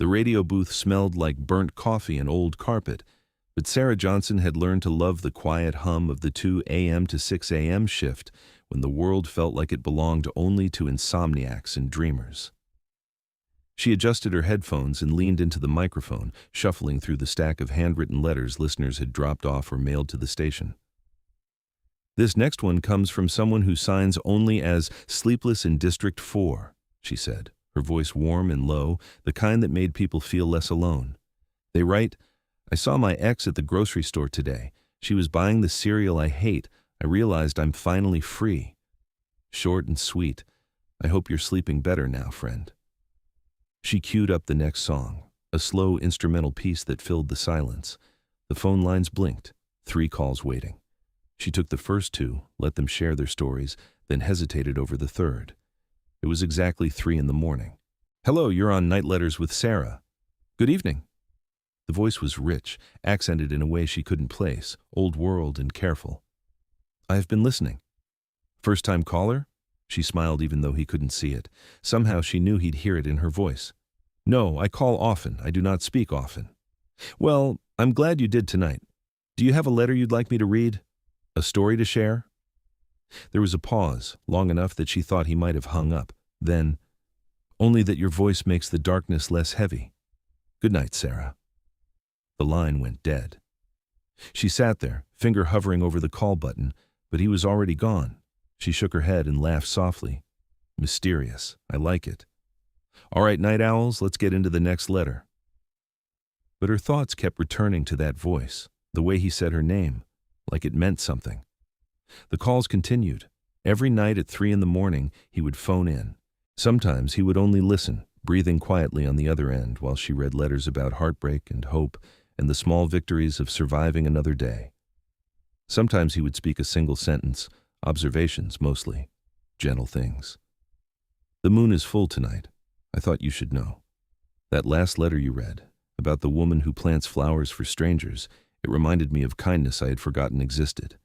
The radio booth smelled like burnt coffee and old carpet, but Sera Johnson had learned to love the quiet hum of the 2 a.m. to 6 a.m. shift when the world felt like it belonged only to insomniacs and dreamers. She adjusted her headphones and leaned into the microphone, shuffling through the stack of handwritten letters listeners had dropped off or mailed to the station. "This next one comes from someone who signs only as Sleepless in District 4, she said, her voice warm and low, the kind that made people feel less alone. They write, "I saw my ex at the grocery store today. She was buying the cereal I hate. I realized I'm finally free. Short and sweet. I hope you're sleeping better now, friend." She queued up the next song, a slow instrumental piece that filled the silence. The phone lines blinked, 3 calls waiting. She took the first 2, let them share their stories, then hesitated over the third. It was exactly 3 in the morning. "Hello, you're on Night Letters with Sera. Good evening." The voice was rich, accented in a way she couldn't place, old world and careful. "I have been listening." "First-time caller?" She smiled even though he couldn't see it. Somehow she knew he'd hear it in her voice. "No, I call often. I do not speak often." "Well, I'm glad you did tonight. Do you have a letter you'd like me to read? A story to share?" There was a pause, long enough that she thought he might have hung up. Then, "Only that your voice makes the darkness less heavy. Good night, Sera." The line went dead. She sat there, finger hovering over the call button, but he was already gone. She shook her head and laughed softly. "Mysterious. I like it. All right, night owls, let's get into the next letter." But her thoughts kept returning to that voice, the way he said her name, like it meant something. The calls continued. Every night at 3 in the morning, he would phone in. Sometimes he would only listen, breathing quietly on the other end while she read letters about heartbreak and hope and the small victories of surviving another day. Sometimes he would speak a single sentence, observations mostly, gentle things. "The moon is full tonight. I thought you should know. That last letter you read, about the woman who plants flowers for strangers, it reminded me of kindness I had forgotten existed.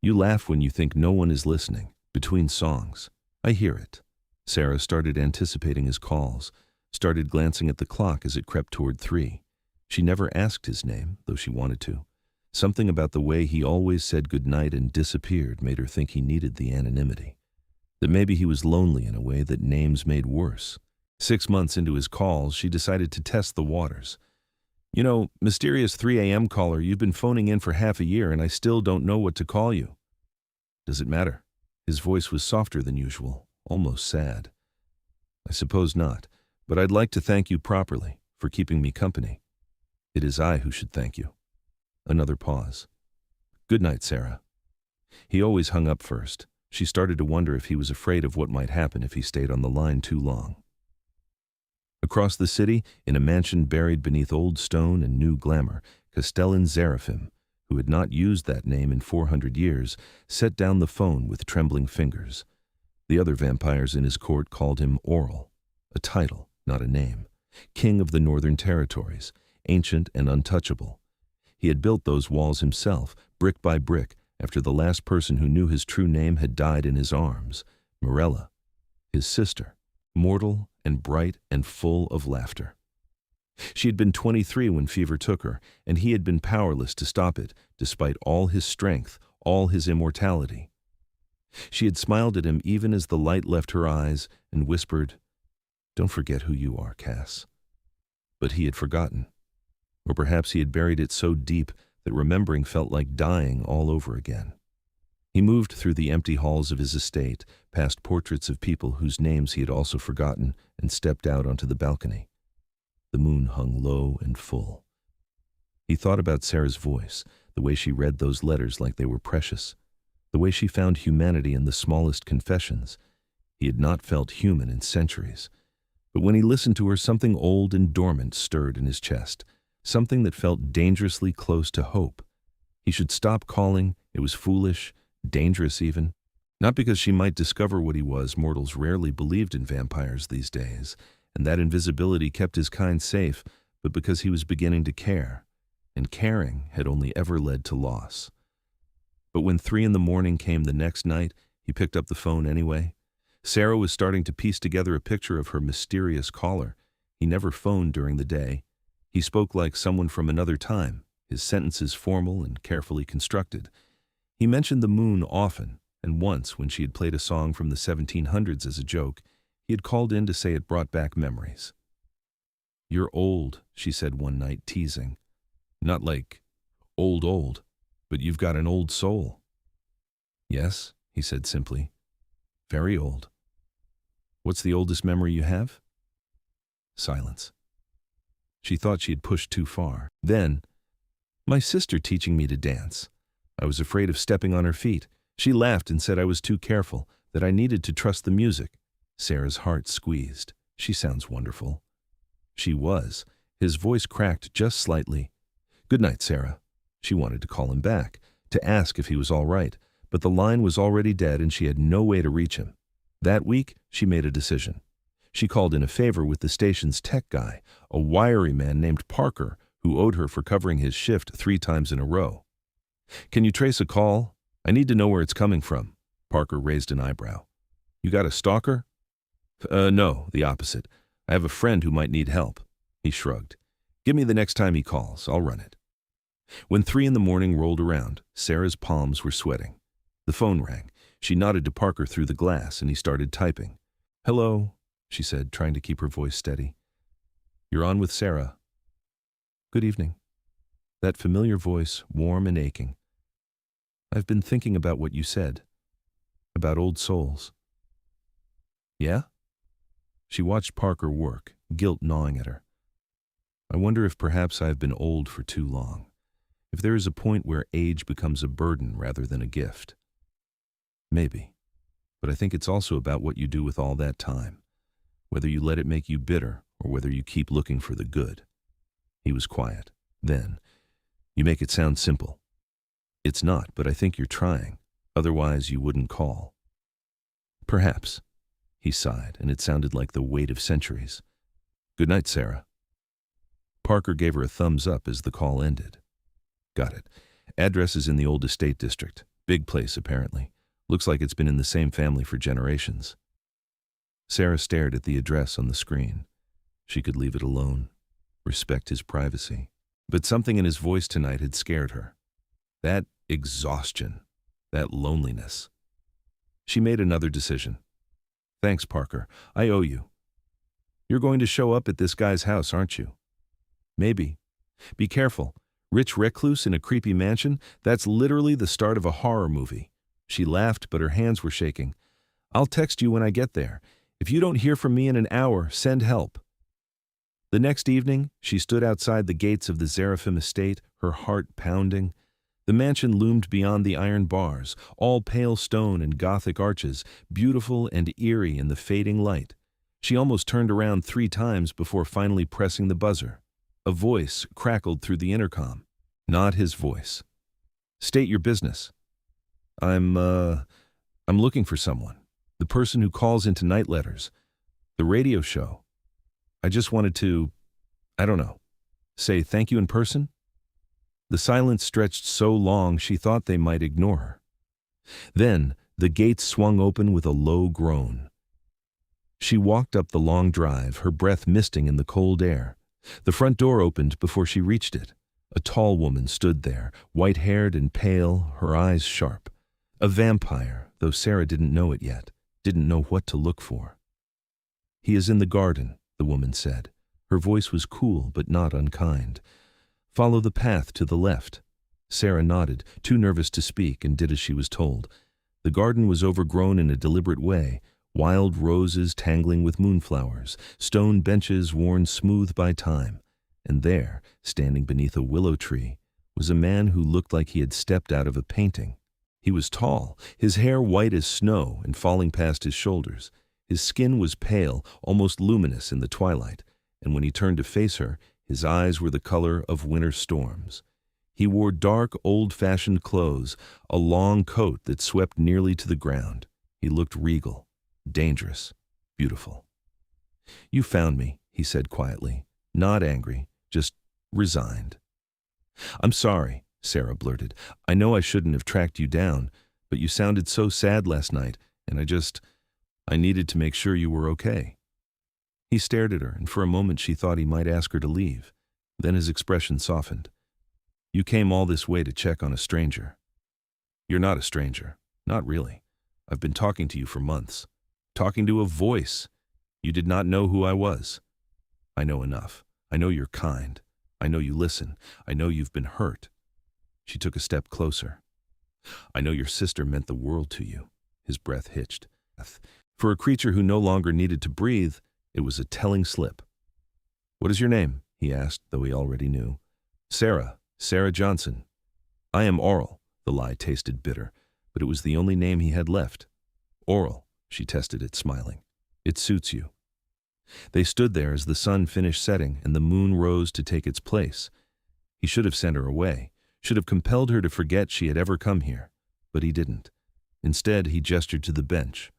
You laugh when you think no one is listening, between songs. I hear it." Sera started anticipating his calls, started glancing at the clock as it crept toward 3. She never asked his name, though she wanted to. Something about the way he always said goodnight and disappeared made her think he needed the anonymity. That maybe he was lonely in a way that names made worse. 6 months into his calls, she decided to test the waters. "You know, mysterious 3 a.m. caller, you've been phoning in for half a year and I still don't know what to call you." "Does it matter?" His voice was softer than usual, almost sad. "I suppose not, but I'd like to thank you properly for keeping me company. It is I who should thank you." Another pause. "Good night, Sera." He always hung up first. She started to wonder if he was afraid of what might happen if he stayed on the line too long. Across the city, in a mansion buried beneath old stone and new glamour, Castellan Zeraphim, who had not used that name in 400 years, set down the phone with trembling fingers. The other vampires in his court called him Oral, a title, not a name, king of the Northern Territories, ancient and untouchable. He had built those walls himself, brick by brick, after the last person who knew his true name had died in his arms, Morella, his sister, mortal and bright and full of laughter. She had been 23 when fever took her, and he had been powerless to stop it, despite all his strength, all his immortality. She had smiled at him even as the light left her eyes and whispered, "Don't forget who you are, Cass." But he had forgotten. Or perhaps he had buried it so deep that remembering felt like dying all over again. He moved through the empty halls of his estate, past portraits of people whose names he had also forgotten, and stepped out onto the balcony. The moon hung low and full. He thought about Sera's voice, the way she read those letters like they were precious, the way she found humanity in the smallest confessions. He had not felt human in centuries. But when he listened to her, something old and dormant stirred in his chest, something that felt dangerously close to hope. He should stop calling. It was foolish, dangerous even. Not because she might discover what he was. Mortals rarely believed in vampires these days, and that invisibility kept his kind safe, but because he was beginning to care, and caring had only ever led to loss. But when 3 in the morning came the next night, he picked up the phone anyway. Sera was starting to piece together a picture of her mysterious caller. He never phoned during the day. He spoke like someone from another time, his sentences formal and carefully constructed. He mentioned the moon often, and once, when she had played a song from the 1700s as a joke, he had called in to say it brought back memories. "You're old," she said one night, teasing. "Not like old, but you've got an old soul." "Yes," he said simply. "Very old." "What's the oldest memory you have?" Silence. She thought she had pushed too far. Then, "My sister teaching me to dance. I was afraid of stepping on her feet. She laughed and said I was too careful, that I needed to trust the music." Sera's heart squeezed. She sounds wonderful. She was. His voice cracked just slightly. "Good night, Sera." She wanted to call him back, to ask if he was all right, but the line was already dead and she had no way to reach him. That week, she made a decision. She called in a favor with the station's tech guy, a wiry man named Parker, who owed her for covering his shift 3 times in a row. "Can you trace a call? I need to know where it's coming from." Parker raised an eyebrow. "You got a stalker?" No, the opposite. I have a friend who might need help." He shrugged. "Give me the next time he calls. I'll run it." When 3 in the morning rolled around, Sera's palms were sweating. The phone rang. She nodded to Parker through the glass, and he started typing. "Hello," she said, trying to keep her voice steady. "You're on with Sera." "Good evening." That familiar voice, warm and aching. "I've been thinking about what you said. About old souls." "Yeah?" She watched Parker work, guilt gnawing at her. "I wonder if perhaps I've been old for too long. If there is a point where age becomes a burden rather than a gift." "Maybe. But I think it's also about what you do with all that time. Whether you let it make you bitter or whether you keep looking for the good." He was quiet. Then, "You make it sound simple." "It's not, but I think you're trying. Otherwise, you wouldn't call." "Perhaps." He sighed, and it sounded like the weight of centuries. "Good night, Sera." Parker gave her a thumbs up as the call ended. "Got it. Address is in the old estate district. Big place, apparently. Looks like it's been in the same family for generations." Sera stared at the address on the screen. She could leave it alone, respect his privacy. But something in his voice tonight had scared her. That exhaustion, that loneliness. She made another decision. "Thanks, Parker. I owe you." "You're going to show up at this guy's house, aren't you?" "Maybe. Be careful. Rich recluse in a creepy mansion? That's literally the start of a horror movie." She laughed, but her hands were shaking. "I'll text you when I get there. If you don't hear from me in an hour, send help." The next evening, she stood outside the gates of the Seraphim estate, her heart pounding. The mansion loomed beyond the iron bars, all pale stone and Gothic arches, beautiful and eerie in the fading light. She almost turned around 3 times before finally pressing the buzzer. A voice crackled through the intercom. Not his voice. "State your business." I'm looking for someone. The person who calls into night letters. The radio show. I just wanted to, I don't know, say thank you in person?" The silence stretched so long she thought they might ignore her. Then the gates swung open with a low groan. She walked up the long drive, her breath misting in the cold air. The front door opened before she reached it. A tall woman stood there, white-haired and pale, her eyes sharp. A vampire, though Sera didn't know it yet, didn't know what to look for. "He is in the garden," the woman said. Her voice was cool but not unkind. "Follow the path to the left." Sera nodded, too nervous to speak, and did as she was told. The garden was overgrown in a deliberate way, wild roses tangling with moonflowers, stone benches worn smooth by time. And there, standing beneath a willow tree, was a man who looked like he had stepped out of a painting. He was tall, his hair white as snow and falling past his shoulders. His skin was pale, almost luminous in the twilight, and when he turned to face her, his eyes were the color of winter storms. He wore dark, old-fashioned clothes, a long coat that swept nearly to the ground. He looked regal, dangerous, beautiful. "You found me," he said quietly, not angry, just resigned. "I'm sorry," Sera blurted. "I know I shouldn't have tracked you down, but you sounded so sad last night, and I needed to make sure you were okay." He stared at her, and for a moment she thought he might ask her to leave. Then his expression softened. You came all this way to check on a stranger. You're not a stranger. Not really. I've been talking to you for months. Talking to a voice. You did not know who I was. I know enough. I know you're kind. I know you listen. I know you've been hurt. She took a step closer. I know your sister meant the world to you. His breath hitched. For a creature who no longer needed to breathe, it was a telling slip. What is your name? He asked, though he already knew. Sera Johnson. I am Oral. The lie tasted bitter, but it was the only name he had left. Oral, she tested it, smiling. It suits you. They stood there as the sun finished setting and the moon rose to take its place. He should have sent her away, should have compelled her to forget she had ever come here, but he didn't. Instead, he gestured to the bench.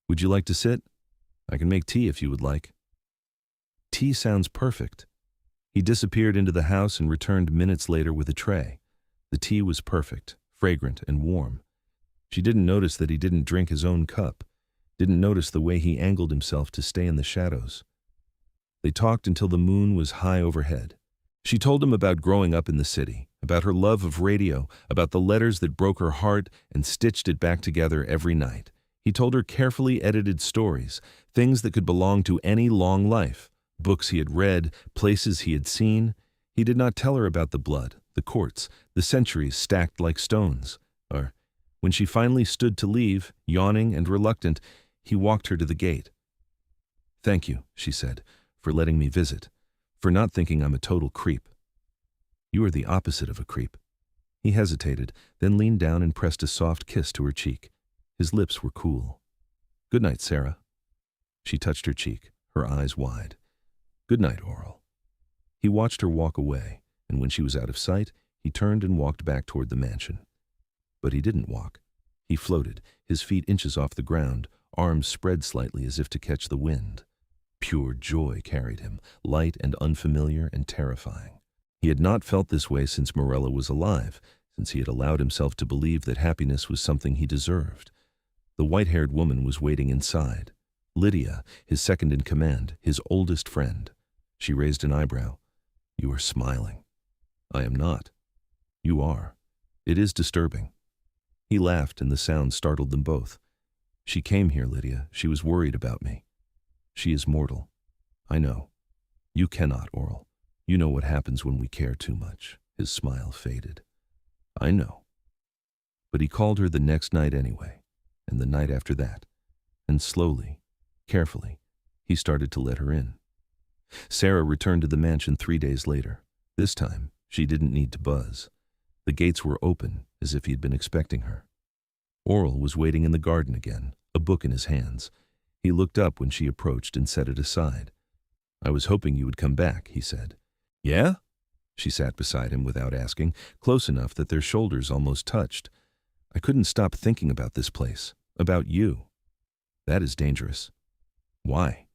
Would you like to sit? I can make tea if you would like. Tea sounds perfect. He disappeared into the house and returned minutes later with a tray. The tea was perfect, fragrant, and warm. She didn't notice that he didn't drink his own cup, didn't notice the way he angled himself to stay in the shadows. They talked until the moon was high overhead. She told him about growing up in the city, about her love of radio, about the letters that broke her heart and stitched it back together every night. He told her carefully edited stories, things that could belong to any long life, books he had read, places he had seen. He did not tell her about the blood, the courts, the centuries stacked like stones. Or, when she finally stood to leave, yawning and reluctant, he walked her to the gate. Thank you, she said, for letting me visit, for not thinking I'm a total creep. You are the opposite of a creep. He hesitated, then leaned down and pressed a soft kiss to her cheek. His lips were cool. Good night, Sera. She touched her cheek, her eyes wide. Good night, Oral. He watched her walk away, and when she was out of sight, he turned and walked back toward the mansion. But he didn't walk. He floated, his feet inches off the ground, arms spread slightly as if to catch the wind. Pure joy carried him, light and unfamiliar and terrifying. He had not felt this way since Morella was alive, since he had allowed himself to believe that happiness was something he deserved. The white-haired woman was waiting inside. Lydia, his second in command, his oldest friend. She raised an eyebrow. You are smiling. I am not. You are. It is disturbing. He laughed, and the sound startled them both. She came here, Lydia. She was worried about me. She is mortal. I know. You cannot, Oral. You know what happens when we care too much. His smile faded. I know. But he called her the next night anyway, and the night after that, and slowly, carefully, he started to let her in. Sera returned to the mansion 3 days later. This time, she didn't need to buzz. The gates were open, as if he had been expecting her. Oral was waiting in the garden again, a book in his hands. He looked up when she approached and set it aside. I was hoping you would come back, he said. Yeah? She sat beside him without asking, close enough that their shoulders almost touched. I couldn't stop thinking about this place, about you. That is dangerous. Why?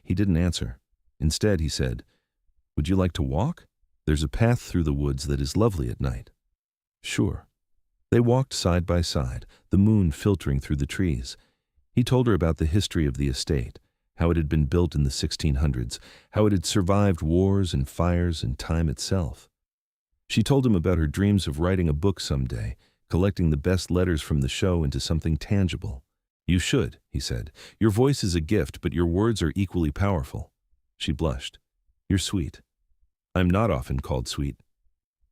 He didn't answer. Instead, he said, Would you like to walk? There's a path through the woods that is lovely at night. Sure. They walked side by side, the moon filtering through the trees. He told her about the history of the estate, how it had been built in the 1600s, how it had survived wars and fires and time itself. She told him about her dreams of writing a book someday, collecting the best letters from the show into something tangible. You should, he said. Your voice is a gift, but your words are equally powerful. She blushed. You're sweet. I'm not often called sweet.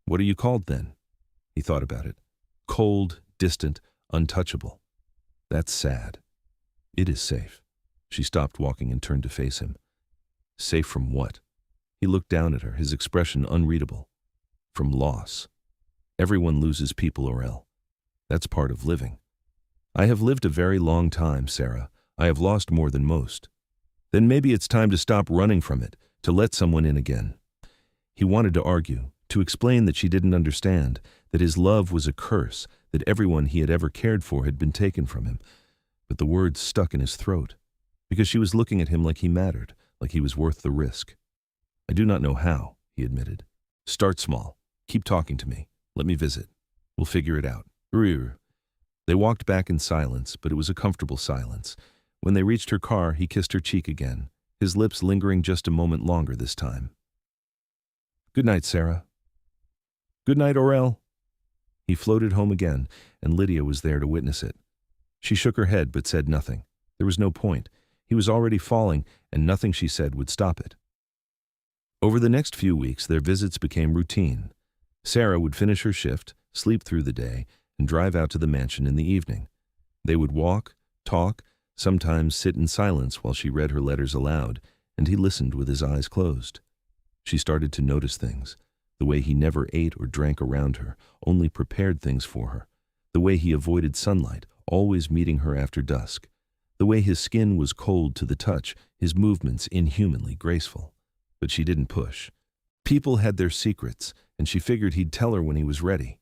What are you called then? He thought about it. Cold, distant, untouchable. That's sad. It is safe. She stopped walking and turned to face him. Safe from what? He looked down at her, his expression unreadable. From loss. Everyone loses people, Orel. That's part of living. I have lived a very long time, Sera. I have lost more than most. Then maybe it's time to stop running from it, to let someone in again. He wanted to argue, to explain that she didn't understand, that his love was a curse, that everyone he had ever cared for had been taken from him. But the words stuck in his throat, because she was looking at him like he mattered, like he was worth the risk. I do not know how, he admitted. Start small. Keep talking to me. Let me visit. We'll figure it out. They walked back in silence, but it was a comfortable silence. When they reached her car, he kissed her cheek again. his lips lingering just a moment longer this time. "Good night, Sera." "Good night, Aurel." He floated home again, and Lydia was there to witness it. She shook her head but said nothing. There was no point. He was already falling, and nothing she said would stop it. Over the next few weeks, their visits became routine. Sera would finish her shift, sleep through the day, and drive out to the mansion in the evening. They would walk, talk, sometimes sit in silence while she read her letters aloud, and he listened with his eyes closed. She started to notice things, the way he never ate or drank around her, only prepared things for her, the way he avoided sunlight, always meeting her after dusk, the way his skin was cold to the touch, his movements inhumanly graceful. But she didn't push. People had their secrets, and she figured he'd tell her when he was ready.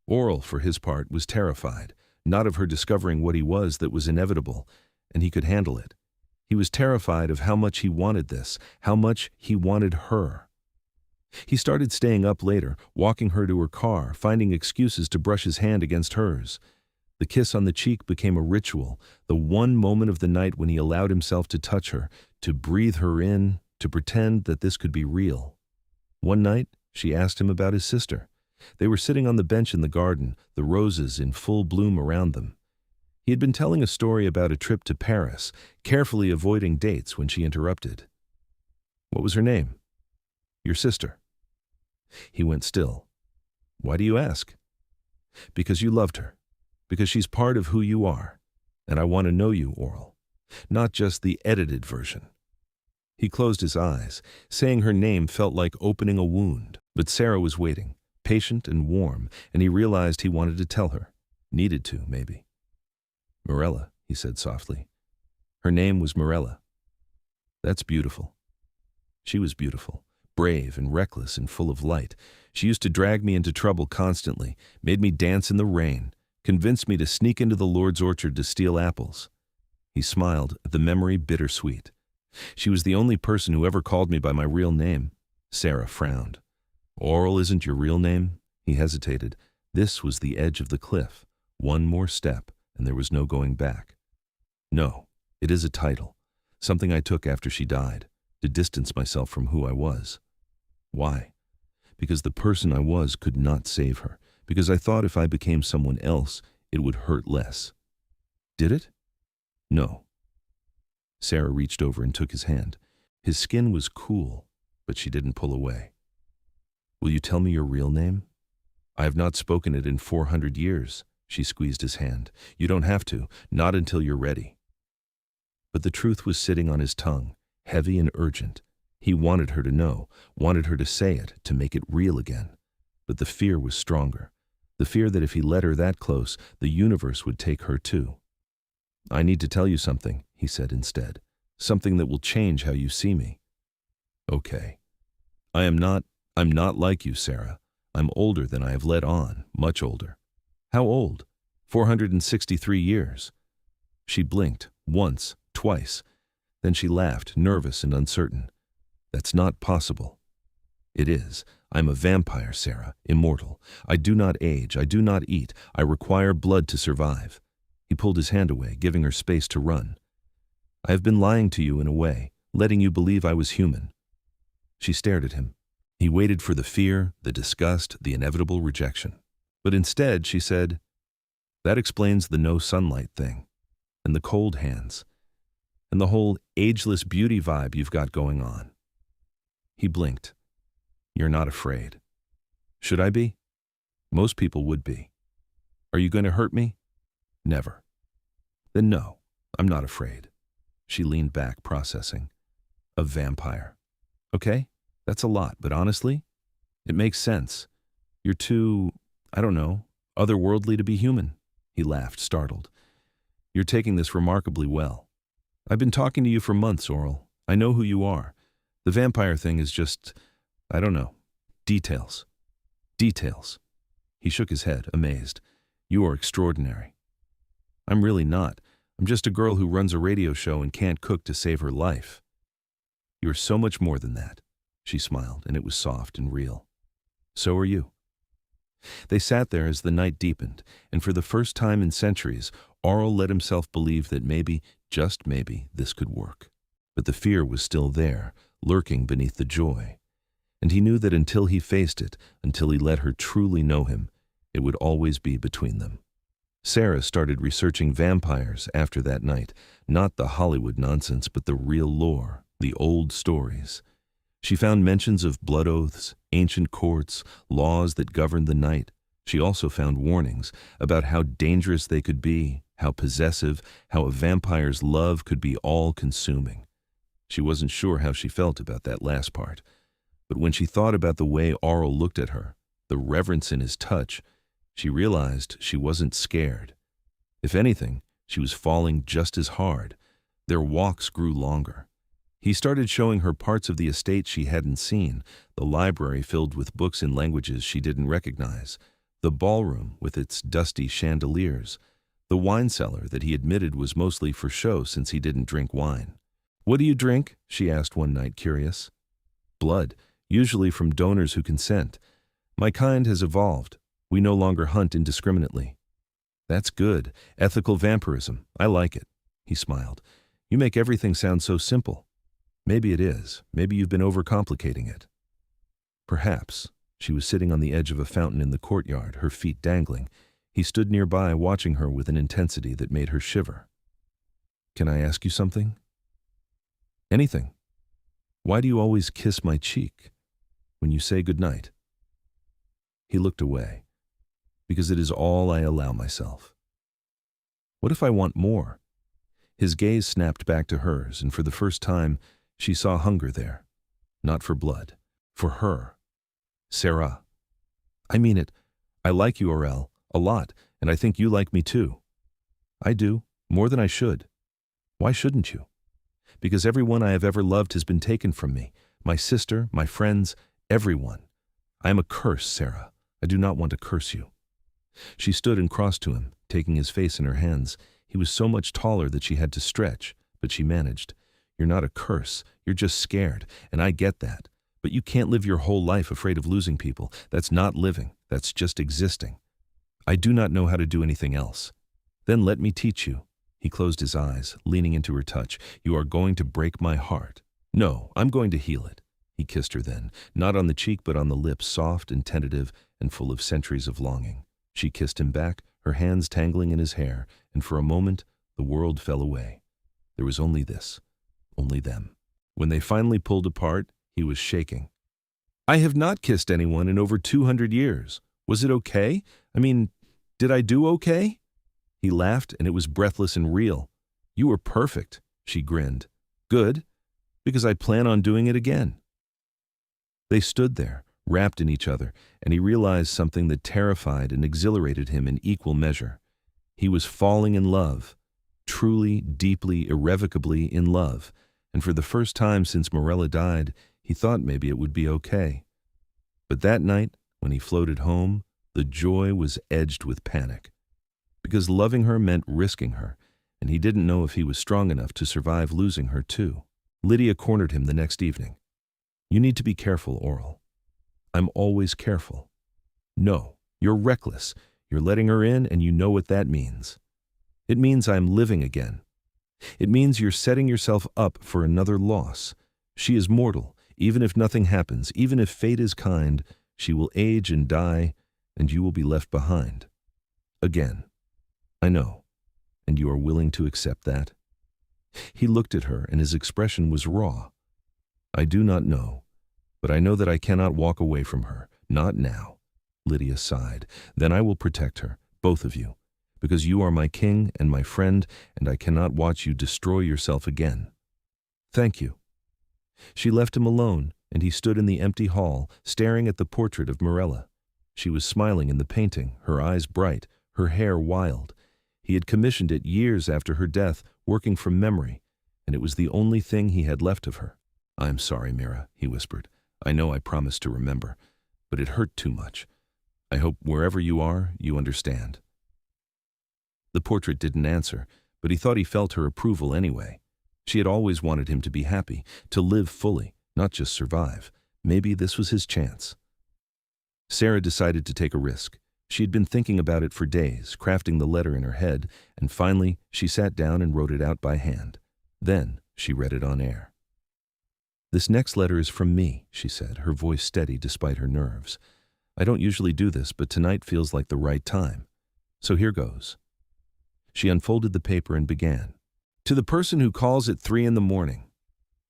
Aurel, for his part, was terrified, not of her discovering what he was that was inevitable, and he could handle it. He was terrified of how much he wanted this, how much he wanted her. He started staying up later, walking her to her car, finding excuses to brush his hand against hers. The kiss on the cheek became a ritual, the one moment of the night when he allowed himself to touch her, to breathe her in, to pretend that this could be real. One night, she asked him about his sister. They were sitting on the bench in the garden, the roses in full bloom around them. He had been telling a story about a trip to Paris, carefully avoiding dates when she interrupted. "What was her name?" "Your sister." He went still. "Why do you ask?" "Because you loved her. Because she's part of who you are. And I want to know you, Aurel. Not just the edited version." He closed his eyes. Saying her name felt like opening a wound, but Sera was waiting, patient and warm, and he realized he wanted to tell her. Needed to, maybe. "Morella," he said softly. "Her name was Morella." "That's beautiful." She was beautiful, brave and reckless and full of light. She used to drag me into trouble constantly, made me dance in the rain, convinced me to sneak into the Lord's orchard to steal apples. He smiled, the memory bittersweet. She was the only person who ever called me by my real name. Sera frowned. "Aurel isn't your real name?" He hesitated. This was the edge of the cliff. One more step, and there was no going back. "No, it is a title. Something I took after she died, to distance myself from who I was." "Why?" "Because the person I was could not save her. Because I thought if I became someone else, it would hurt less." "Did it?" "No." Sera reached over and took his hand. His skin was cool, but she didn't pull away. "Will you tell me your real name?" "I have not spoken it in 400 years. She squeezed his hand. "You don't have to, not until you're ready." But the truth was sitting on his tongue, heavy and urgent. He wanted her to know, wanted her to say it, to make it real again. But the fear was stronger. The fear that if he let her that close, the universe would take her too. "I need to tell you something," he said instead. "Something that will change how you see me." "Okay. I'm not like you, Sera. I'm older than I have let on, much older." "How old?" 463 years. She blinked, once, twice. Then she laughed, nervous and uncertain. "That's not possible." "It is. I'm a vampire, Sera, immortal. I do not age, I do not eat. I require blood to survive." He pulled his hand away, giving her space to run. "I have been lying to you in a way, letting you believe I was human." She stared at him. He waited for the fear, the disgust, the inevitable rejection. But instead, she said, "That explains the no sunlight thing, and the cold hands, and the whole ageless beauty vibe you've got going on." He blinked. "You're not afraid." "Should I be?" "Most people would be." "Are you going to hurt me?" "Never." "Then no, I'm not afraid." She leaned back, processing. "A vampire. Okay, that's a lot, but honestly, it makes sense. You're too, I don't know, otherworldly to be human." He laughed, startled. "You're taking this remarkably well. I've been talking to you for months, Aurel. I know who you are. The vampire thing is just, I don't know, details." "Details." He shook his head, amazed. "You are extraordinary." "I'm really not. I'm just a girl who runs a radio show and can't cook to save her life." "You're so much more than that." She smiled, and it was soft and real. "So are you." They sat there as the night deepened, and for the first time in centuries, Aurel let himself believe that maybe, just maybe, this could work. But the fear was still there, lurking beneath the joy. And he knew that until he faced it, until he let her truly know him, it would always be between them. Sera started researching vampires after that night, not the Hollywood nonsense, but the real lore, the old stories. She found mentions of blood oaths, ancient courts, laws that governed the night. She also found warnings about how dangerous they could be, how possessive, how a vampire's love could be all-consuming. She wasn't sure how she felt about that last part, but when she thought about the way Aurel looked at her, the reverence in his touch, she realized she wasn't scared. If anything, she was falling just as hard. Their walks grew longer. He started showing her parts of the estate she hadn't seen, the library filled with books in languages she didn't recognize, the ballroom with its dusty chandeliers, the wine cellar that he admitted was mostly for show since he didn't drink wine. "What do you drink?" she asked one night, curious. "Blood, usually from donors who consent. My kind has evolved. We no longer hunt indiscriminately." "That's good. Ethical vampirism. I like it." He smiled. "You make everything sound so simple." "Maybe it is. Maybe you've been overcomplicating it." Perhaps. She was sitting on the edge of a fountain in the courtyard, her feet dangling. He stood nearby, watching her with an intensity that made her shiver. "Can I ask you something?" "Anything. Why do you always kiss my cheek when you say goodnight?" He looked away. "Because it is all I allow myself." "What if I want more?" His gaze snapped back to hers, and for the first time, she saw hunger there. Not for blood. For her. "Sera. I mean it. I like you, Aurel, a lot, and I think you like me too." "I do. More than I should." "Why shouldn't you?" "Because everyone I have ever loved has been taken from me. My sister, my friends, everyone. I am a curse, Sera. I do not want to curse you." She stood and crossed to him, taking his face in her hands. He was so much taller that she had to stretch, but she managed. "You're not a curse. You're just scared, and I get that. But you can't live your whole life afraid of losing people. That's not living. That's just existing. I do not know how to do anything else." "Then let me teach you." He closed his eyes, leaning into her touch. "You are going to break my heart." "No, I'm going to heal it." He kissed her then, not on the cheek but on the lips, soft and tentative and full of centuries of longing. She kissed him back, her hands tangling in his hair, and for a moment the world fell away. There was only this, only them. When they finally pulled apart, he was shaking. "I have not kissed anyone in over 200 years. Was it okay? I mean, did I do okay?" He laughed, and it was breathless and real. "You were perfect," she grinned. "Good, because I plan on doing it again." They stood there, wrapped in each other, and he realized something that terrified and exhilarated him in equal measure. He was falling in love, truly, deeply, irrevocably in love, and for the first time since Morella died, he thought maybe it would be okay. But that night, when he floated home, the joy was edged with panic. Because loving her meant risking her, and he didn't know if he was strong enough to survive losing her too. Lydia cornered him the next evening. "You need to be careful, Aurel." "I'm always careful." "No, you're reckless. You're letting her in, and you know what that means." "It means I'm living again." "It means you're setting yourself up for another loss. She is mortal. Even if nothing happens, even if fate is kind, she will age and die, and you will be left behind. Again. I know. And you are willing to accept that?" He looked at her, and his expression was raw. "I do not know, but I know that I cannot walk away from her. Not now." Lydia sighed. "Then I will protect her, both of you, because you are my king and my friend, and I cannot watch you destroy yourself again." "Thank you." She left him alone, and he stood in the empty hall, staring at the portrait of Morella. She was smiling in the painting, her eyes bright, her hair wild. He had commissioned it years after her death, working from memory, and it was the only thing he had left of her. "I'm sorry, Mira," he whispered. "I know I promised to remember, but it hurt too much. I hope wherever you are, you understand." The portrait didn't answer, but he thought he felt her approval anyway. She had always wanted him to be happy, to live fully, not just survive. Maybe this was his chance. Sera decided to take a risk. She had been thinking about it for days, crafting the letter in her head, and finally she sat down and wrote it out by hand. Then She read it on air. "This next letter is from me," she said, her voice steady despite her nerves. "I don't usually do this, but tonight feels like the right time. So here goes." She unfolded the paper and began. "To the person who calls at 3 in the morning.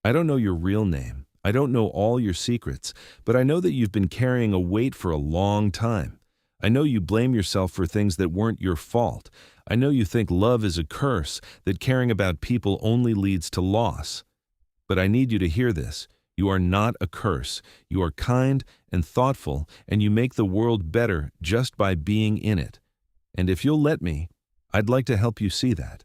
I don't know your real name. I don't know all your secrets, but I know that you've been carrying a weight for a long time. I know you blame yourself for things that weren't your fault. I know you think love is a curse, that caring about people only leads to loss. But I need you to hear this. You are not a curse. You are kind and thoughtful, and you make the world better just by being in it. And if you'll let me, I'd like to help you see that.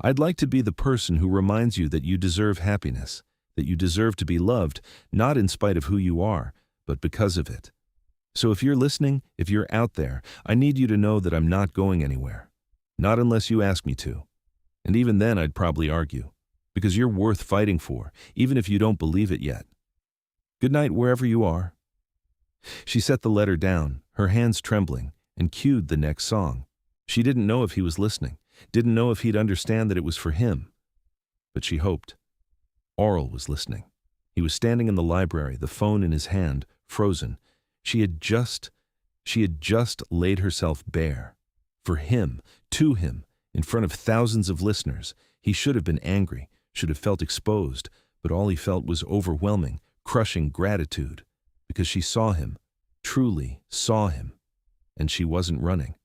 I'd like to be the person who reminds you that you deserve happiness, that you deserve to be loved, not in spite of who you are, but because of it. So if you're listening, if you're out there, I need you to know that I'm not going anywhere. Not unless you ask me to. And even then I'd probably argue, because you're worth fighting for, even if you don't believe it yet. Good night wherever you are." She set the letter down, her hands trembling, and cued the next song. She didn't know if he was listening, didn't know if he'd understand that it was for him. But she hoped. Aurel was listening. He was standing in the library, the phone in his hand, frozen. She had just laid herself bare. For him, to him, in front of thousands of listeners. He should have been angry, should have felt exposed, but all he felt was overwhelming, crushing gratitude, because she saw him, truly saw him, and she wasn't running.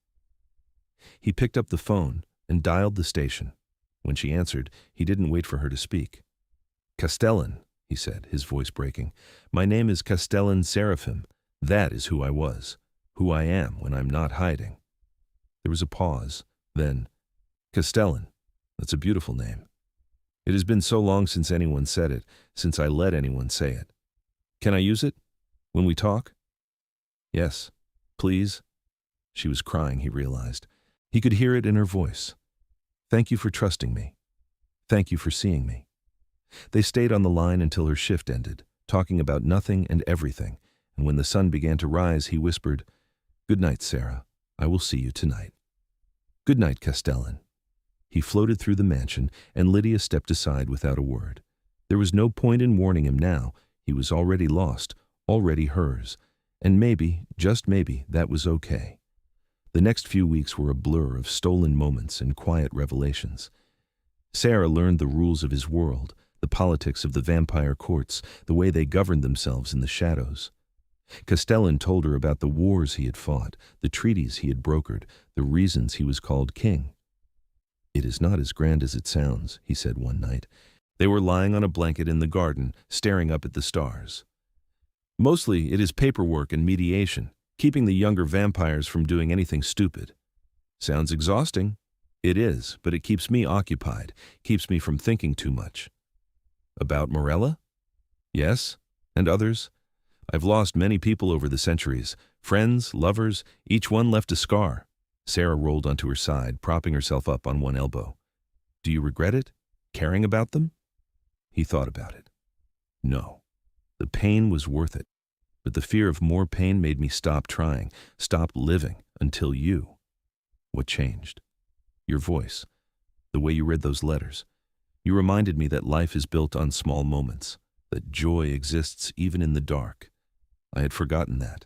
He picked up the phone and dialed the station. When she answered, he didn't wait for her to speak. "Castellan," he said, his voice breaking. "My name is Castellan Seraphim. That is who I was, who I am when I'm not hiding." There was a pause. Then, "Castellan, that's a beautiful name. It has been so long since anyone said it, since I let anyone say it. Can I use it? When we talk?" "Yes, please." She was crying, he realized. He could hear it in her voice. "Thank you for trusting me. Thank you for seeing me." They stayed on the line until her shift ended, talking about nothing and everything, and when the sun began to rise, he whispered, "Good night, Sera. I will see you tonight." "Good night, Castellan." He floated through the mansion, and Lydia stepped aside without a word. There was no point in warning him now. He was already lost, already hers, and maybe, just maybe, that was okay. The next few weeks were a blur of stolen moments and quiet revelations. Sera learned the rules of his world, the politics of the vampire courts, the way they governed themselves in the shadows. Castellan told her about the wars he had fought, the treaties he had brokered, the reasons he was called king. "It is not as grand as it sounds," he said one night. They were lying on a blanket in the garden, staring up at the stars. "Mostly it is paperwork and mediation, keeping the younger vampires from doing anything stupid. Sounds exhausting. It is, but it keeps me occupied, keeps me from thinking too much." "About Morella?" "Yes, and others. I've lost many people over the centuries, friends, lovers, each one left a scar." Sera rolled onto her side, propping herself up on one elbow. "Do you regret it? Caring about them?" He thought about it. "No. The pain was worth it. But the fear of more pain made me stop trying, stop living, until you." "What changed?" "Your voice. The way you read those letters. You reminded me that life is built on small moments, that joy exists even in the dark. I had forgotten that."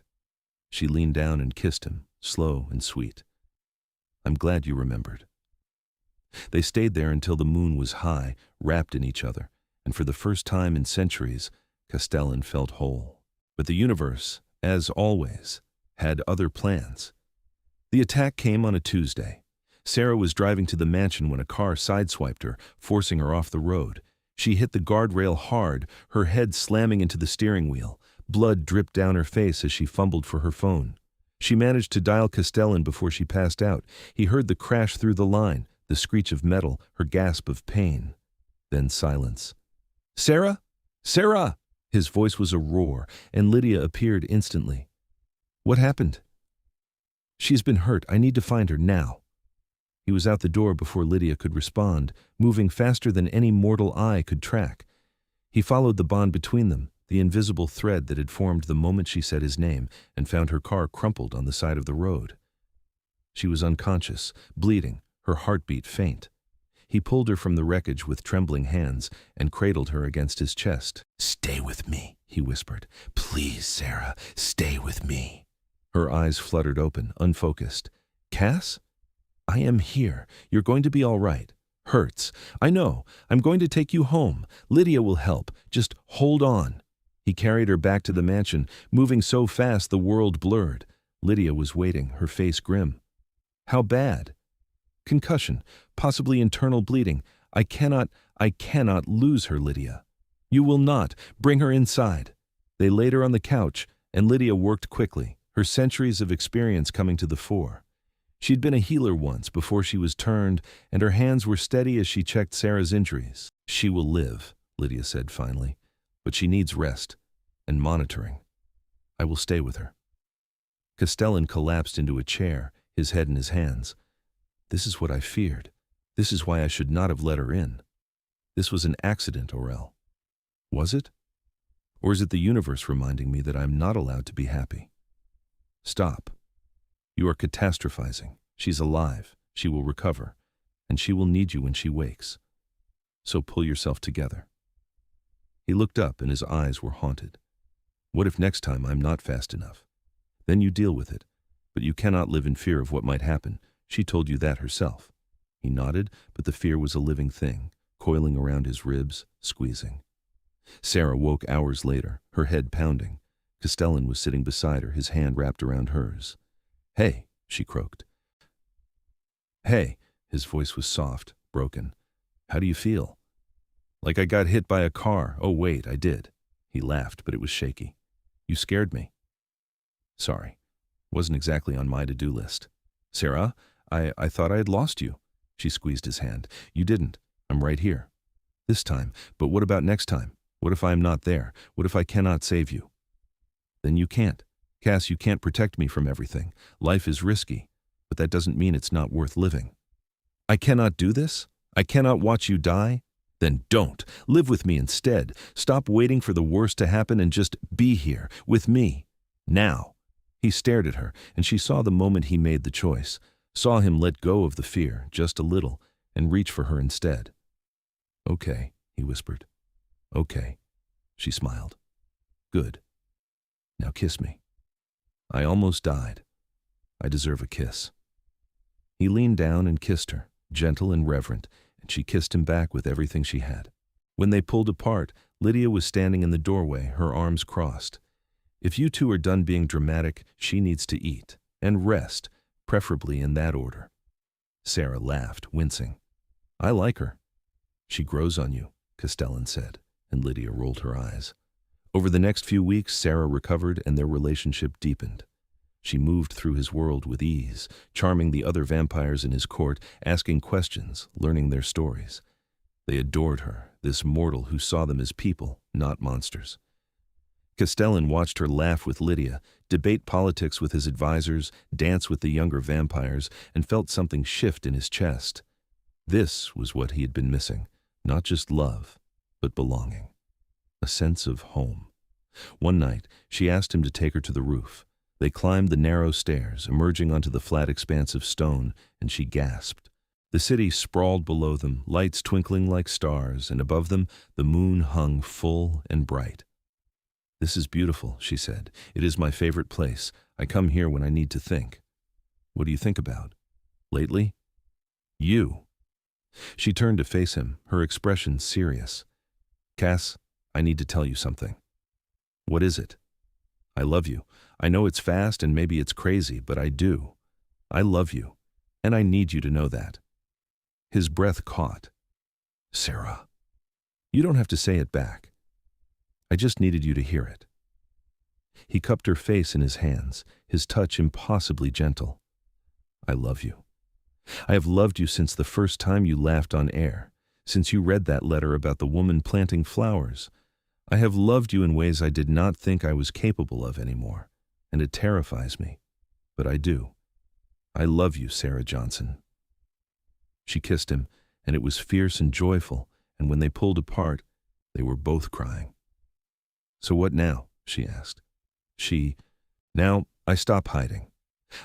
She leaned down and kissed him, slow and sweet. "I'm glad you remembered." They stayed there until the moon was high, wrapped in each other, and for the first time in centuries, Castellan felt whole. But the universe, as always, had other plans. The attack came on a Tuesday. Sera was driving to the mansion when a car sideswiped her, forcing her off the road. She hit the guardrail hard, her head slamming into the steering wheel. Blood dripped down her face as she fumbled for her phone. She managed to dial Castellan before she passed out. He heard the crash through the line, the screech of metal, her gasp of pain. Then silence. "Sera? Sera!" His voice was a roar, and Lydia appeared instantly. "What happened?" "She's been hurt. I need to find her now." He was out the door before Lydia could respond, moving faster than any mortal eye could track. He followed the bond between them, the invisible thread that had formed the moment she said his name, and found her car crumpled on the side of the road. She was unconscious, bleeding, her heartbeat faint. He pulled her from the wreckage with trembling hands and cradled her against his chest. "Stay with me," he whispered. "Please, Sera, stay with me." Her eyes fluttered open, unfocused. "Cass? I am here. You're going to be all right. Hurts. I know. I'm going to take you home. Lydia will help. Just hold on." He carried her back to the mansion, moving so fast the world blurred. Lydia was waiting, her face grim. "How bad?" "Concussion, possibly internal bleeding. I cannot lose her, Lydia." "You will not. Bring her inside." They laid her on the couch, and Lydia worked quickly, her centuries of experience coming to the fore. She'd been a healer once before she was turned, and her hands were steady as she checked Sera's injuries. "She will live," Lydia said finally, "but she needs rest and monitoring. I will stay with her." Castellan collapsed into a chair, his head in his hands. "This is what I feared. This is why I should not have let her in. This was an accident, Aurel." "Was it? Or is it the universe reminding me that I am not allowed to be happy?" "Stop. You are catastrophizing. She's alive. She will recover. And she will need you when she wakes. So pull yourself together." He looked up and his eyes were haunted. "What if next time I'm not fast enough? Then you deal with it. But you cannot live in fear of what might happen. She told you that herself." He nodded, but the fear was a living thing, coiling around his ribs, squeezing. Sera woke hours later, her head pounding. Castellan was sitting beside her, his hand wrapped around hers. "Hey," she croaked. "Hey," his voice was soft, broken. "How do you feel?" "Like I got hit by a car. Oh wait, I did." He laughed, but it was shaky. "You scared me." "Sorry. Wasn't exactly on my to-do list." "Sera, I thought I had lost you." She squeezed his hand. "You didn't. I'm right here. This time. But what about next time? What if I am not there? What if I cannot save you?" "Then you can't. Cass, you can't protect me from everything. Life is risky, but that doesn't mean it's not worth living." "I cannot do this? I cannot watch you die? Then don't. Live with me instead. Stop waiting for the worst to happen and just be here, with me. Now." He stared at her, and she saw the moment he made the choice, saw him let go of the fear, just a little, and reach for her instead. "Okay," he whispered. "Okay." She smiled. "Good. Now kiss me. I almost died. I deserve a kiss." He leaned down and kissed her, gentle and reverent, and she kissed him back with everything she had. When they pulled apart, Lydia was standing in the doorway, her arms crossed. "If you two are done being dramatic, she needs to eat and rest, preferably in that order." Sera laughed, wincing. "I like her." "She grows on you," Castellan said, and Lydia rolled her eyes. Over the next few weeks, Sera recovered and their relationship deepened. She moved through his world with ease, charming the other vampires in his court, asking questions, learning their stories. They adored her, this mortal who saw them as people, not monsters. Castellan watched her laugh with Lydia, debate politics with his advisors, dance with the younger vampires, and felt something shift in his chest. This was what he had been missing, not just love, but belonging. A sense of home. One night, she asked him to take her to the roof. They climbed the narrow stairs, emerging onto the flat expanse of stone, and she gasped. The city sprawled below them, lights twinkling like stars, and above them the moon hung full and bright. "This is beautiful," she said. "It is my favorite place. I come here when I need to think." "What do you think about? Lately?" "You." She turned to face him, her expression serious. "Cass, I need to tell you something." "What is it?" "I love you. I know it's fast and maybe it's crazy, but I do. I love you, and I need you to know that." His breath caught. "Sera." "You don't have to say it back. I just needed you to hear it." He cupped her face in his hands, his touch impossibly gentle. "I love you. I have loved you since the first time you laughed on air, since you read that letter about the woman planting flowers. I have loved you in ways I did not think I was capable of anymore, and it terrifies me, but I do. I love you, Sera Johnson." She kissed him, and it was fierce and joyful, and when they pulled apart, they were both crying. "So what now?" she asked. Now, I stop hiding.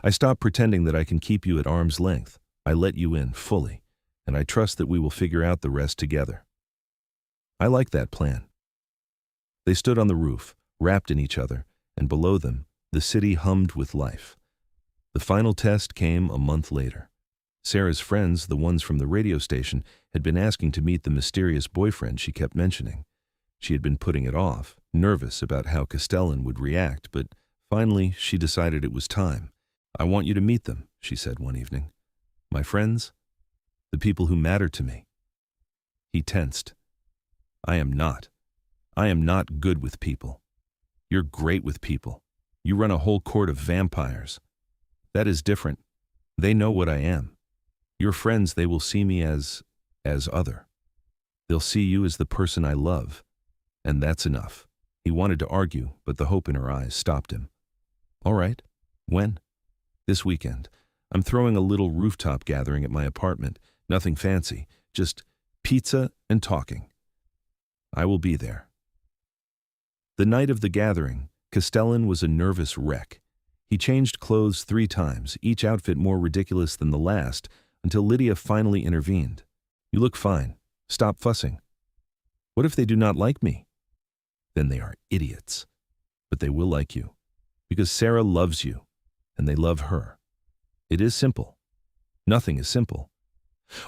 I stop pretending that I can keep you at arm's length. I let you in fully, and I trust that we will figure out the rest together." I like that plan. They stood on the roof, wrapped in each other, and below them, the city hummed with life. The final test came a month later. Sera's friends, the ones from the radio station, had been asking to meet the mysterious boyfriend she kept mentioning. She had been putting it off, nervous about how Castellan would react, but finally she decided it was time. "I want you to meet them," she said one evening. "My friends, the people who matter to me." He tensed. I am not good with people." "You're great with people. You run a whole court of vampires." "That is different. They know what I am. Your friends, they will see me as other. They'll see you as the person I love. And that's enough." He wanted to argue, but the hope in her eyes stopped him. "All right. When?" "This weekend. I'm throwing a little rooftop gathering at my apartment. Nothing fancy. Just pizza and talking. I will be there." The night of the gathering, Castellan was a nervous wreck. He changed clothes 3 times, each outfit more ridiculous than the last, until Lydia finally intervened. "You look fine. Stop fussing." "What if they do not like me?" "Then they are idiots. But they will like you, because Sera loves you, and they love her. It is simple. Nothing is simple.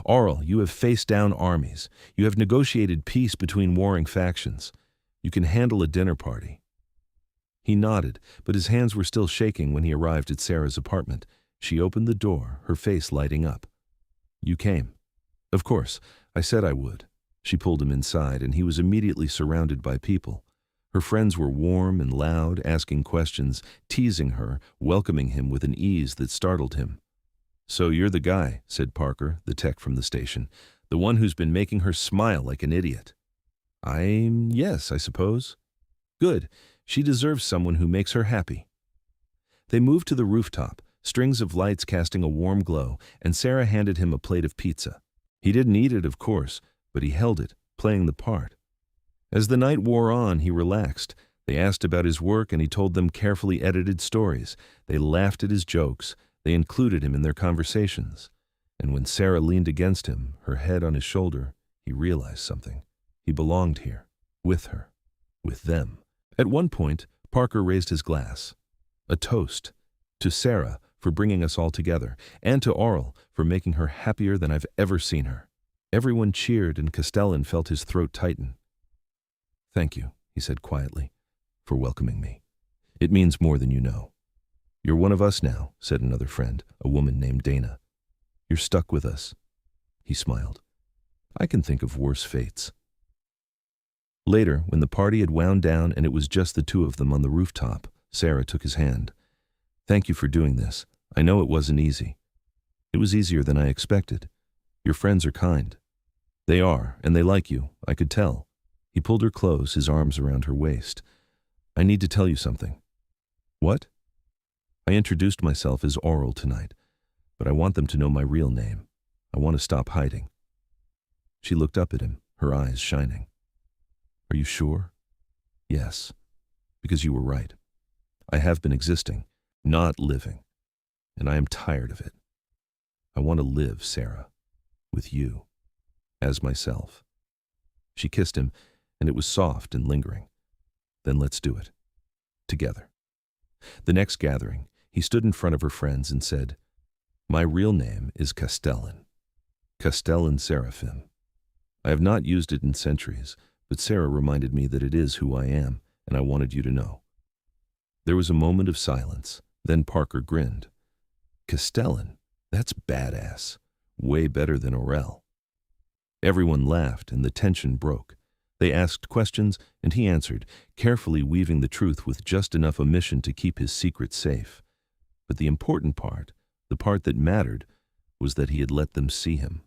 Aurel, you have faced down armies. You have negotiated peace between warring factions. You can handle a dinner party." He nodded, but his hands were still shaking when he arrived at Sera's apartment. She opened the door, her face lighting up. "You came." "Of course. I said I would." She pulled him inside, and he was immediately surrounded by people. Her friends were warm and loud, asking questions, teasing her, welcoming him with an ease that startled him. "So you're the guy," said Parker, the tech from the station, "the one who's been making her smile like an idiot." Yes, I suppose." "Good. She deserves someone who makes her happy." They moved to the rooftop, strings of lights casting a warm glow, and Sera handed him a plate of pizza. He didn't eat it, of course, but he held it, playing the part. As the night wore on, he relaxed. They asked about his work, and he told them carefully edited stories. They laughed at his jokes. They included him in their conversations. And when Sera leaned against him, her head on his shoulder, he realized something. He belonged here, with her, with them. At one point, Parker raised his glass. A toast. To Sera for bringing us all together, and to Aurel for making her happier than I've ever seen her. Everyone cheered, and Castellan felt his throat tighten. "Thank you," he said quietly, "for welcoming me. It means more than you know." "You're one of us now," said another friend, a woman named Dana. "You're stuck with us." He smiled. "I can think of worse fates." Later, when the party had wound down and it was just the two of them on the rooftop, Sera took his hand. "Thank you for doing this. I know it wasn't easy. It was easier than I expected. Your friends are kind." "They are, and they like you, I could tell." He pulled her close, his arms around her waist. "I need to tell you something." "What?" "I introduced myself as Aurel tonight, but I want them to know my real name. I want to stop hiding." She looked up at him, her eyes shining. "Are you sure?" "Yes, because you were right. I have been existing, not living, and I am tired of it. I want to live, Sera, with you, as myself." She kissed him, and it was soft and lingering. "Then let's do it. Together." The next gathering, he stood in front of her friends and said, "My real name is Castellan. Castellan Seraphim. I have not used it in centuries, but Sera reminded me that it is who I am, and I wanted you to know." There was a moment of silence. Then Parker grinned. "Castellan, that's badass. Way better than Aurel." Everyone laughed, and the tension broke. They asked questions, and he answered, carefully weaving the truth with just enough omission to keep his secret safe. But the important part, the part that mattered, was that he had let them see him,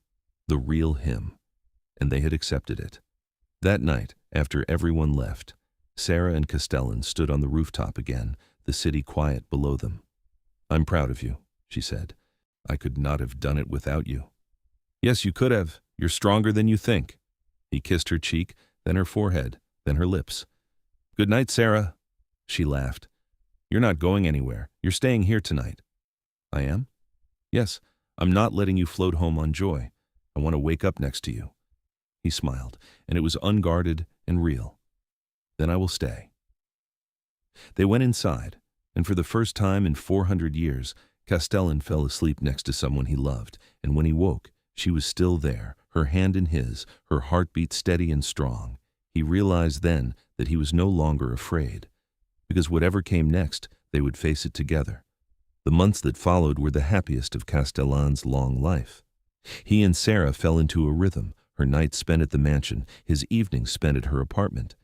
the real him, and they had accepted it. That night, after everyone left, Sera and Castellan stood on the rooftop again, the city quiet below them. "I'm proud of you," she said. "I could not have done it without you." "Yes, you could have. You're stronger than you think." He kissed her cheek, then her forehead, then her lips. "Good night, Sera." She laughed. "You're not going anywhere. You're staying here tonight." "I am?" "Yes, I'm not letting you float home on joy. I want to wake up next to you." He smiled, and it was unguarded and real. "Then I will stay." They went inside, and for the first time in 400 years, Castellan fell asleep next to someone he loved, and when he woke, she was still there, her hand in his, her heartbeat steady and strong. He realized then that he was no longer afraid, because whatever came next, they would face it together. The months that followed were the happiest of Castellan's long life. He and Sera fell into a rhythm, her nights spent at the mansion, his evenings spent at her apartment.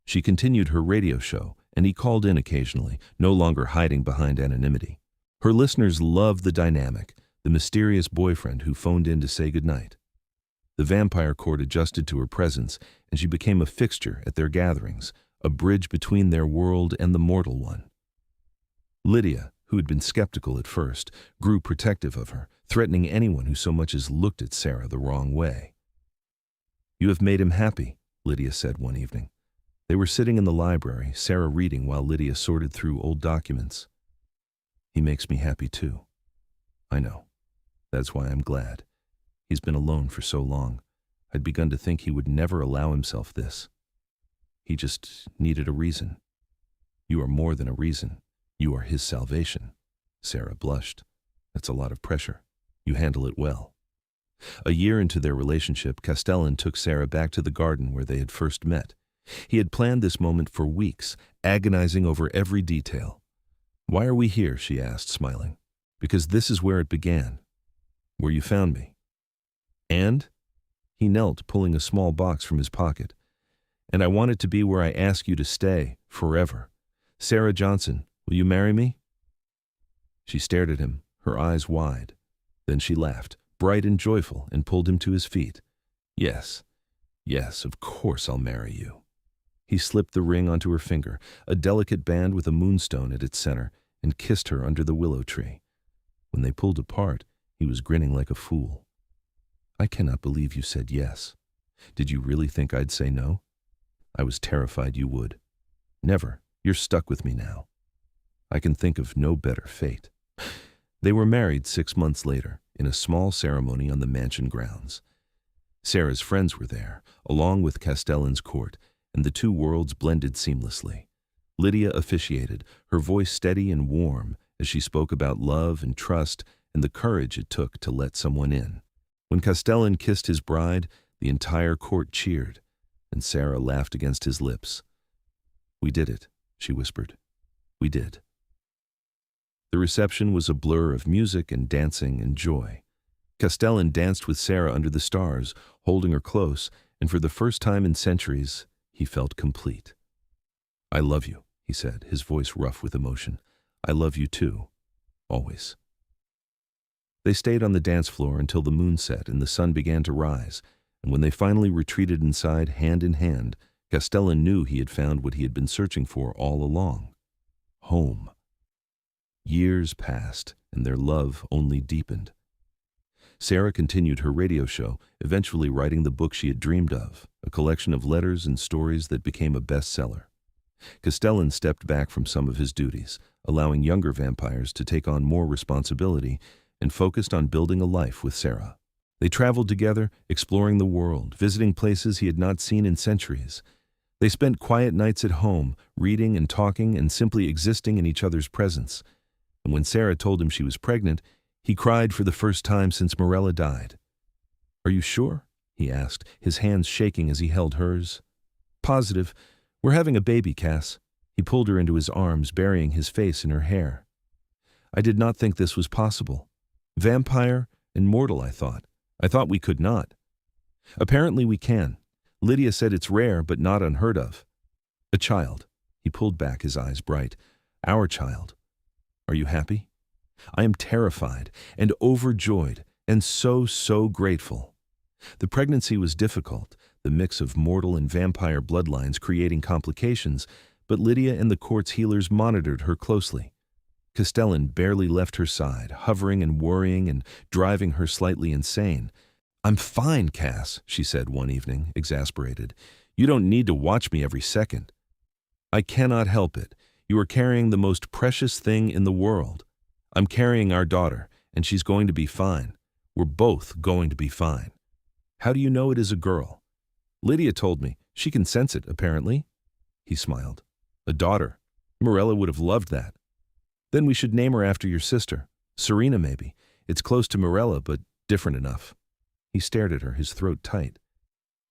She continued her radio show, and he called in occasionally, no longer hiding behind anonymity. Her listeners loved the dynamic, the mysterious boyfriend who phoned in to say goodnight. The vampire court adjusted to her presence, and she became a fixture at their gatherings, a bridge between their world and the mortal one. Lydia, who had been skeptical at first, grew protective of her, threatening anyone who so much as looked at Sera the wrong way. "You have made him happy," Lydia said one evening. They were sitting in the library, Sera reading while Lydia sorted through old documents. "He makes me happy too." "I know. That's why I'm glad. He's been alone for so long. I'd begun to think he would never allow himself this. He just needed a reason." "You are more than a reason. You are his salvation." Sera blushed. "That's a lot of pressure. You handle it well." A year into their relationship, Castellan took Sera back to the garden where they had first met. He had planned this moment for weeks, agonizing over every detail. "Why are we here?" she asked, smiling. "Because this is where it began. Where you found me." "And?" He knelt, pulling a small box from his pocket. "And I want it to be where I ask you to stay, forever. Sera Johnson, will you marry me?" She stared at him, her eyes wide. Then she laughed, bright and joyful, and pulled him to his feet. "Yes, yes, of course I'll marry you." He slipped the ring onto her finger, a delicate band with a moonstone at its center, and kissed her under the willow tree. When they pulled apart, he was grinning like a fool. "I cannot believe you said yes. Did you really think I'd say no? I was terrified you would. Never. You're stuck with me now. I can think of no better fate." They were married 6 months later, in a small ceremony on the mansion grounds. Sera's friends were there, along with Castellan's court, and the two worlds blended seamlessly. Lydia officiated, her voice steady and warm as she spoke about love and trust and the courage it took to let someone in. When Castellan kissed his bride, the entire court cheered, and Sera laughed against his lips. "We did it," she whispered. "We did." The reception was a blur of music and dancing and joy. Castellan danced with Sera under the stars, holding her close, and for the first time in centuries, he felt complete. "I love you," he said, his voice rough with emotion. "I love you too. Always." They stayed on the dance floor until the moon set and the sun began to rise, and when they finally retreated inside, hand in hand, Castellan knew he had found what he had been searching for all along. Home. Years passed, and their love only deepened. Sera continued her radio show, eventually writing the book she had dreamed of, a collection of letters and stories that became a bestseller. Castellan stepped back from some of his duties, allowing younger vampires to take on more responsibility, and focused on building a life with Sera. They traveled together, exploring the world, visiting places he had not seen in centuries. They spent quiet nights at home, reading and talking and simply existing in each other's presence. And when Sera told him she was pregnant, he cried for the first time since Morella died. "Are you sure?" he asked, his hands shaking as he held hers. "Positive. We're having a baby, Cass." He pulled her into his arms, burying his face in her hair. "I did not think this was possible. Vampire and mortal, I thought. I thought we could not. Apparently we can. Lydia said it's rare, but not unheard of. A child." He pulled back, his eyes bright. "Our child. Are you happy?" "I am terrified and overjoyed and so grateful." The pregnancy was difficult, the mix of mortal and vampire bloodlines creating complications, but Lydia and the court's healers monitored her closely. Castellan barely left her side, hovering and worrying and driving her slightly insane. "I'm fine, Cass," she said one evening, exasperated. "You don't need to watch me every second." "I cannot help it. You are carrying the most precious thing in the world. I'm carrying our daughter, and she's going to be fine. We're both going to be fine." How do you know it is a girl? Lydia told me. She can sense it, apparently. He smiled. A daughter. Morella would have loved that. Then we should name her after your sister. Serena, maybe. It's close to Morella, but different enough. He stared at her, his throat tight.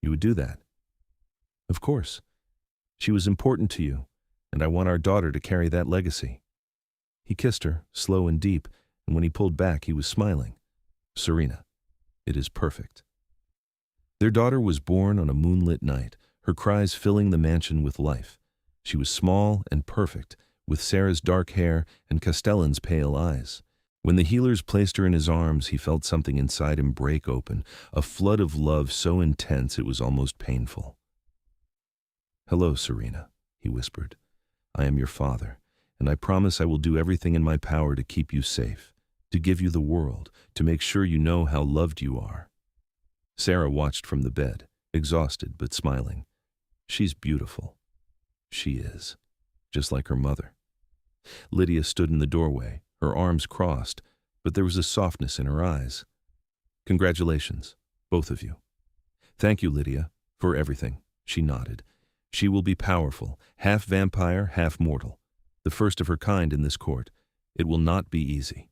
You would do that? Of course. She was important to you, and I want our daughter to carry that legacy. He kissed her, slow and deep, and when he pulled back, he was smiling. Serena, it is perfect. Their daughter was born on a moonlit night, her cries filling the mansion with life. She was small and perfect, with Sera's dark hair and Castellan's pale eyes. When the healers placed her in his arms, he felt something inside him break open, a flood of love so intense it was almost painful. Hello, Serena, he whispered. I am your father, and I promise I will do everything in my power to keep you safe, to give you the world, to make sure you know how loved you are. Sera watched from the bed, exhausted but smiling. She's beautiful. She is, just like her mother. Lydia stood in the doorway, her arms crossed, but there was a softness in her eyes. Congratulations, both of you. Thank you, Lydia, for everything, she nodded. She will be powerful, half vampire, half mortal, the first of her kind in this court. It will not be easy.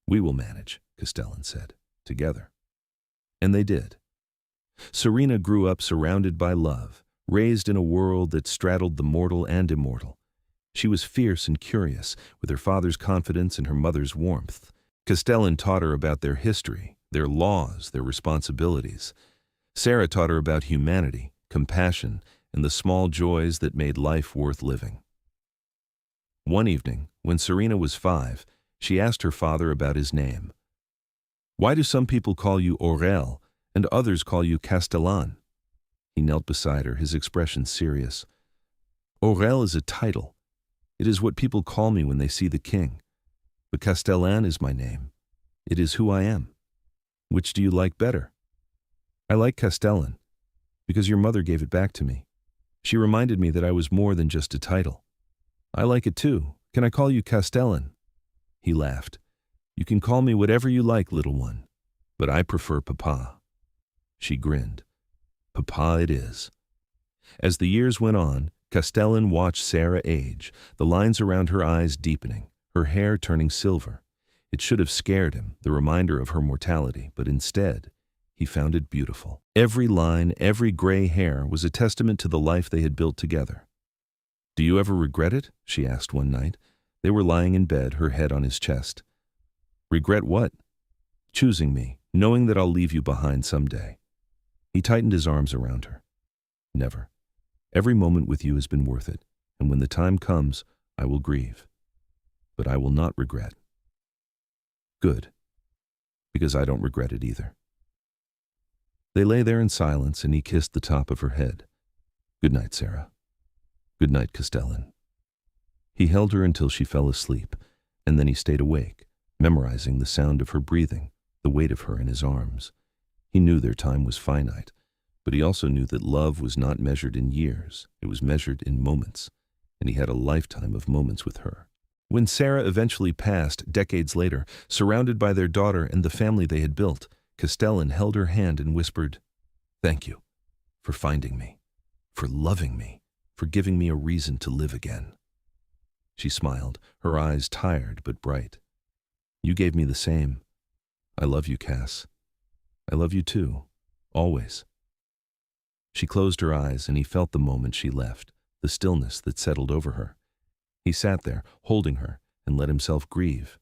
We will manage, Castellan said, together. And they did. Serena grew up surrounded by love, raised in a world that straddled the mortal and immortal. She was fierce and curious, with her father's confidence and her mother's warmth. Castellan taught her about their history, their laws, their responsibilities. Sera taught her about humanity, compassion, and the small joys that made life worth living. One evening, when Serena was 5, she asked her father about his name. Why do some people call you Aurel and others call you Castellan? He knelt beside her, his expression serious. Aurel is a title. It is what people call me when they see the king. But Castellan is my name. It is who I am. Which do you like better? I like Castellan, because your mother gave it back to me. She reminded me that I was more than just a title. I like it too. Can I call you Castellan? He laughed. You can call me whatever you like, little one, but I prefer Papa. She grinned. Papa it is. As the years went on, Castellan watched Sera age, the lines around her eyes deepening, her hair turning silver. It should have scared him, the reminder of her mortality, but instead, he found it beautiful. Every line, every gray hair was a testament to the life they had built together. Do you ever regret it? She asked one night. They were lying in bed, her head on his chest. Regret what? Choosing me, knowing that I'll leave you behind someday. He tightened his arms around her. Never. Every moment with you has been worth it, and when the time comes, I will grieve. But I will not regret. Good. Because I don't regret it either. They lay there in silence, and he kissed the top of her head. Good night, Sera. Good night, Castellan. He held her until she fell asleep, and then he stayed awake, memorizing the sound of her breathing, the weight of her in his arms. He knew their time was finite, but he also knew that love was not measured in years, it was measured in moments, and he had a lifetime of moments with her. When Sera eventually passed, decades later, surrounded by their daughter and the family they had built, Castellan held her hand and whispered, Thank you for finding me, for loving me, for giving me a reason to live again. She smiled, her eyes tired but bright. You gave me the same. I love you, Cass. I love you too, always. She closed her eyes, and he felt the moment she left, the stillness that settled over her. He sat there, holding her, and let himself grieve,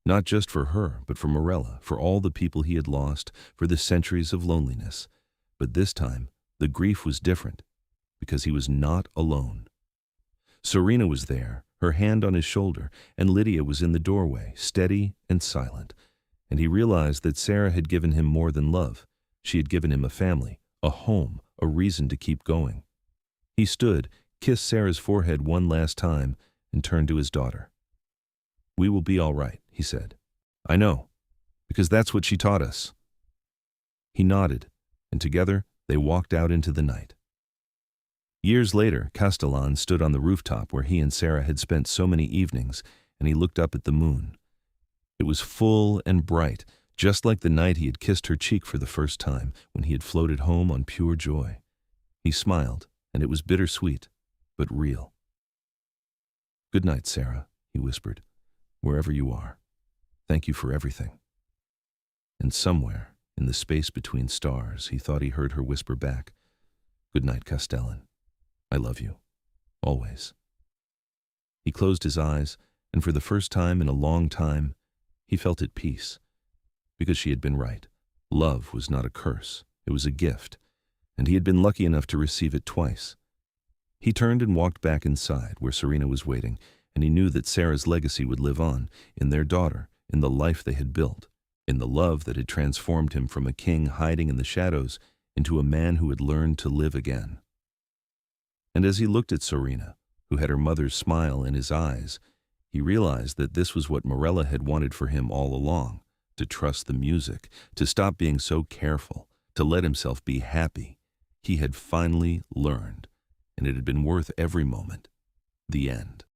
not just for her, but for Morella, for all the people he had lost, for the centuries of loneliness. But this time, the grief was different, because he was not alone. Serena was there, her hand on his shoulder, and Lydia was in the doorway, steady and silent. And he realized that Sera had given him more than love. She had given him a family, a home, a reason to keep going. He stood, kissed Sera's forehead one last time, and turned to his daughter. We will be all right, he said. I know, because that's what she taught us. He nodded, and together they walked out into the night. Years later, Castellan stood on the rooftop where he and Sera had spent so many evenings, and he looked up at the moon. It was full and bright, just like the night he had kissed her cheek for the first time when he had floated home on pure joy. He smiled, and it was bittersweet, but real. "Good night, Sera," he whispered, "wherever you are. Thank you for everything." And somewhere, in the space between stars, he thought he heard her whisper back, "Good night, Castellan. I love you. Always." He closed his eyes, and for the first time in a long time, he felt at peace. Because she had been right. Love was not a curse, it was a gift, and he had been lucky enough to receive it twice. He turned and walked back inside, where Serena was waiting, and he knew that Sera's legacy would live on, in their daughter, in the life they had built, in the love that had transformed him from a king hiding in the shadows into a man who had learned to live again. And as he looked at Serena, who had her mother's smile in his eyes, he realized that this was what Morella had wanted for him all along, to trust the music, to stop being so careful, to let himself be happy. He had finally learned, and it had been worth every moment. The end.